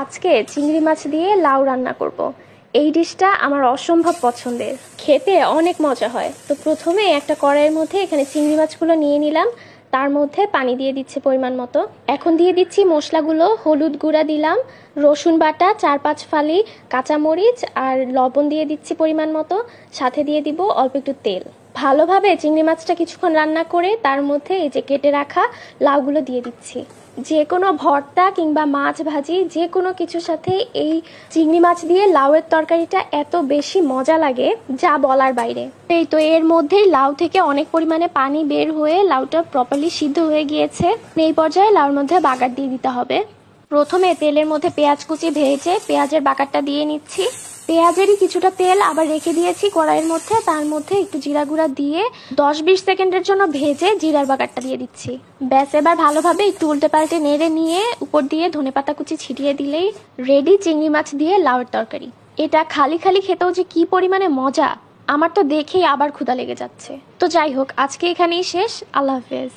আজকে চিংড়ি মাছ দিয়ে লাউ রান্না করব। এই ডিশটা আমার অসম্ভব পছন্দের, খেতে অনেক মজা হয়। তো প্রথমে একটা কড়াইয়ের মধ্যে এখানে চিংড়ি মাছগুলো নিয়ে নিলাম, তার মধ্যে পানি দিয়ে দিচ্ছি পরিমাণ মতো। এখন দিয়ে দিচ্ছি মশলাগুলো। হলুদ গুঁড়া দিলাম, রসুন বাটা 4-5 ফালি, কাঁচামরিচ আর লবণ দিয়ে দিচ্ছি পরিমাণ মতো। সাথে দিয়ে দিব অল্প একটু তেল। ভালোভাবে চিংড়ি মাছটা কিছুক্ষণ রান্না করে তার মধ্যে এই যে কেটে রাখা লাউগুলো দিয়ে দিচ্ছি। যে কোনো ভর্তা কিংবা মাছ ভাজি যে কোনো কিছুর সাথে এই চিংড়ি মাছ দিয়ে লাউয়ের তরকারিটা এত বেশি মজা লাগে যা বলার বাইরে। এই তো এর মধ্যেই লাউ থেকে অনেক পরিমাণে পানি বের হয়ে লাউটা প্রপারলি সিদ্ধ হয়ে গিয়েছে। এই পর্যায়ে লাউর মধ্যে বাগার দিয়ে দিতে হবে। প্রথমে তেলের মধ্যে পেঁয়াজ কুচি ভেজে পেঁয়াজের বাগারটা দিয়ে নিচ্ছি। পেঁয়াজেরই কিছুটা তেল আবার রেখে দিয়েছি কড়াইয়ের মধ্যে, তার মধ্যে একটু জিরা গুঁড়া দিয়ে 10-20 সেকেন্ডের জন্য ভেজে জিরার বাগারটা দিয়ে দিচ্ছি। ব্যাস, এবার ভালোভাবে একটু উল্টে পাল্টে নেড়ে নিয়ে উপর দিয়ে ধনেপাতা কুচি ছিটিয়ে দিলেই রেডি চিংড়ি মাছ দিয়ে লাউয়ের তরকারি। এটা খালি খালি খেতেও যে কি পরিমাণে মজা, আমার তো দেখেই আবার ক্ষুধা লেগে যাচ্ছে। তো যাই হোক, আজকে এখানেই শেষ। আল্লাহ হাফেজ।